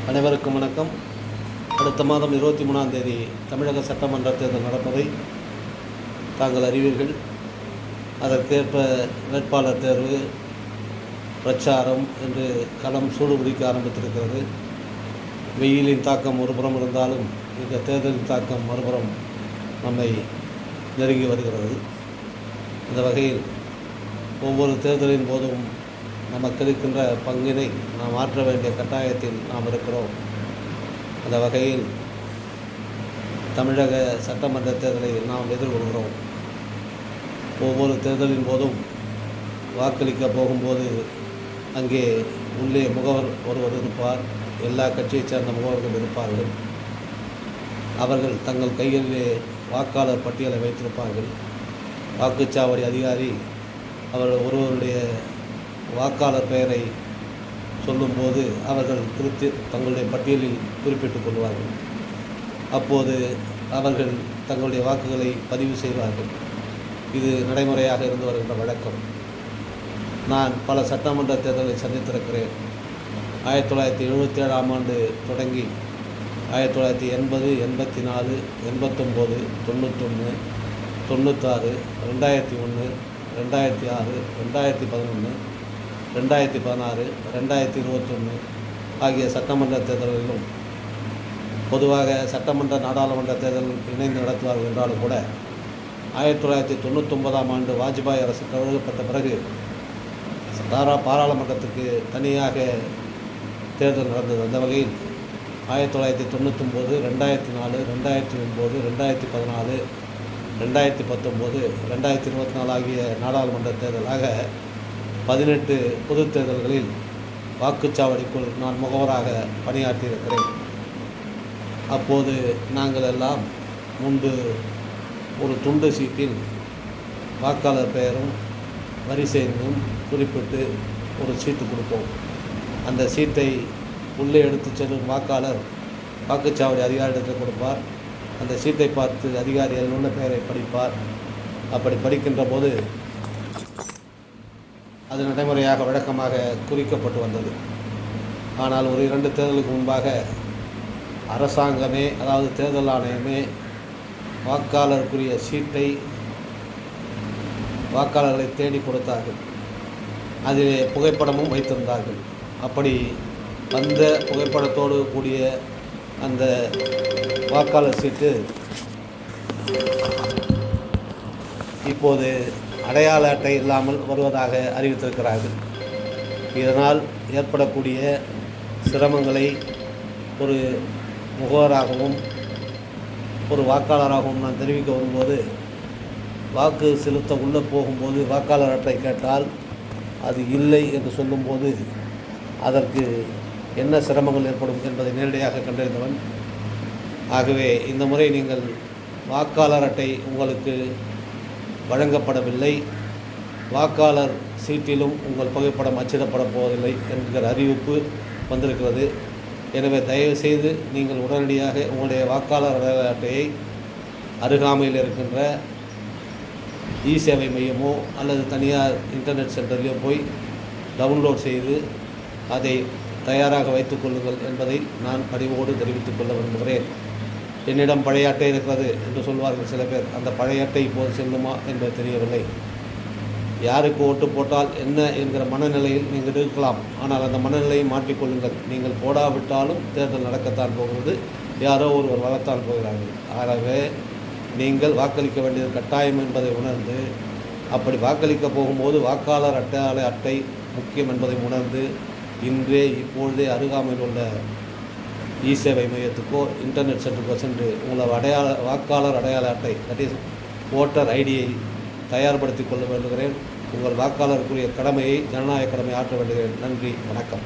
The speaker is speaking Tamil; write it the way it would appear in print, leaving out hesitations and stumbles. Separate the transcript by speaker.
Speaker 1: அனைவருக்கும் வணக்கம். அடுத்த மாதம் 23ஆம் தேதி தமிழக சட்டமன்ற தேர்தல் நடப்பதை தாங்கள் அறிவீர்கள். அதற்கேற்ப வேட்பாளர் தேர்வு, பிரச்சாரம் என்று களம் சூடுபிடிக்க ஆரம்பித்திருக்கிறது. வெயிலின் தாக்கம் ஒருபுறம் இருந்தாலும் இந்த தேர்தலின் தாக்கம் மறுபுறம் நம்மை நெருங்கி வருகிறது. இந்த வகையில் ஒவ்வொரு தேர்தலின் போதும் நமக்கு இருக்கின்ற பங்கினை நாம் ஆற்ற வேண்டிய கட்டாயத்தில் நாம் இருக்கிறோம். அந்த வகையில் தமிழக சட்டமன்ற தேர்தலை நாம் எதிர்கொள்கிறோம். ஒவ்வொரு தேர்தலின் போதும் வாக்களிக்க போகும்போது அங்கே உள்ளே முகவர் ஒருவர் இருப்பார். எல்லா கட்சியைச் சேர்ந்த முகவர்கள் இருப்பார்கள். அவர்கள் தங்கள் கைகளிலே வாக்காளர் பட்டியலை வைத்திருப்பார்கள். வாக்குச்சாவடி அதிகாரி அவர்கள் ஒருவருடைய வாக்காளர் பெயரை சொல்லும்போது அவர்கள் தங்களுடைய பட்டியலில் குறிப்பிட்டுக் கொள்வார்கள். அப்போது அவர்கள் தங்களுடைய வாக்குகளை பதிவு செய்வார்கள். இது நடைமுறையாக இருந்து வருகின்ற வழக்கம். நான் பல சட்டமன்ற தேர்தலை சந்தித்திருக்கிறேன். 1977ஆம் ஆண்டு தொடங்கி 1980, 84, 89, 91, 96, 2001, 2006, 2011, 2016, 2021 ஆகிய சட்டமன்ற தேர்தல்களிலும் பொதுவாக சட்டமன்ற நாடாளுமன்ற தேர்தல் இணைந்து நடத்துவார்கள் என்றாலும் கூட 1999ஆம் ஆண்டு வாஜ்பாய் அரசு கழுவப்பட்ட பிறகு பாராளுமன்றத்துக்கு தனியாக தேர்தல் நடந்தது. அந்த வகையில் 1999, 2004, 2009, 2014, 2019, 2024 ஆகிய நாடாளுமன்ற தேர்தலாக 18 பொது தேர்தல்களில் வாக்குச்சாவடிக்குள் நான் முகவராக பணியாற்றியிருக்கிறேன். அப்போது நாங்கள் எல்லாம் முன்பு ஒரு துண்டு சீட்டில் வாக்காளர் பெயரும் வரிசை எண்ணும் குறிப்பிட்டு ஒரு சீட்டு கொடுப்போம். அந்த சீட்டை உள்ளே எடுத்து செல்லும் வாக்காளர் வாக்குச்சாவடி அதிகாரியிடத்தில் கொடுப்பார். அந்த சீட்டை பார்த்து அதிகாரி அதில் உள்ள பெயரை படிப்பார். அப்படி படிக்கின்ற போது அது நடைமுறையாக வழக்கமாக குறிக்கப்பட்டு வந்தது. ஆனால் ஒரு 2 தேர்தலுக்கு முன்பாக அரசாங்கமே, அதாவது தேர்தல் ஆணையமே வாக்காளருக்குரிய சீட்டை வாக்காளர்களை தேடி கொடுத்தார்கள். அதிலே புகைப்படமும் வைத்திருந்தார்கள். அப்படி வந்த புகைப்படத்தோடு கூடிய அந்த வாக்காளர் சீட்டு இப்போது அடையாள அட்டை இல்லாமல் வருவதாக அறிவித்திருக்கிறார்கள். இதனால் ஏற்படக்கூடிய சிரமங்களை ஒரு முகவராகவும் ஒரு வாக்காளராகவும் நான் தெரிவிக்க வரும்போது, வாக்கு செலுத்த உள்ளே போகும்போது வாக்காளர் அட்டை கேட்டால் அது இல்லை என்று சொல்லும்போது அதற்கு என்ன சிரமங்கள் ஏற்படும் என்பதை நேரடியாக கண்டறிந்தவன். ஆகவே இந்த முறை நீங்கள் வாக்காளர் அட்டை உங்களுக்கு வழங்கப்படவில்லை, வாக்காளர் சீட்டிலும் உங்கள் புகைப்படம் அச்சிடப்பட போவதில்லை என்கிற அறிவிப்பு வந்திருக்கிறது. எனவே தயவுசெய்து நீங்கள் உடனடியாக உங்களுடைய வாக்காளர் அடையாள அட்டையை அருகாமையில் இருக்கின்ற இ-சேவை மையமோ அல்லது தனியார் இன்டர்நெட் சென்டர்லையோ போய் டவுன்லோட் செய்து அதை தயாராக வைத்துக் கொள்ளுங்கள் என்பதை நான் பணிவோடு தெரிவித்துக் கொள்ள விரும்புகிறேன். என்னிடம் பழைய அட்டை இருக்கிறது என்று சொல்வார்கள் சில பேர். அந்த பழைய அட்டை இப்போது செல்லுமா என்பது தெரியவில்லை. யாருக்கு ஓட்டு போட்டால் என்ன என்கிற மனநிலையில் நீங்கள் இருக்கலாம். ஆனால் அந்த மனநிலையை மாற்றிக்கொள்ளுங்கள். நீங்கள் போடாவிட்டாலும் தேர்தல் நடக்கத்தான் போகிறது. யாரோ ஒருவர் வரத்தான் போகிறார்கள். ஆகவே நீங்கள் வாக்களிக்க வேண்டியது கட்டாயம் என்பதை உணர்ந்து, அப்படி வாக்களிக்க போகும்போது வாக்காளர் அடையாள அட்டை முக்கியம் என்பதை உணர்ந்து இப்பொழுதே அருகாமையில் உள்ள இ-சேவை மையத்துக்கோ இன்டர்நெட் சென்டருக்கோ சென்று உங்களோட வாக்காளர் அடையாள அட்டை, தட் இஸ் ஓட்டர் ஐடியை தயார்படுத்திக் கொள்ள வேண்டுகிறேன். உங்கள் வாக்காளருக்குரிய கடமையை, ஜனநாயக கடமையை ஆற்ற வேண்டுகிறேன். நன்றி, வணக்கம்.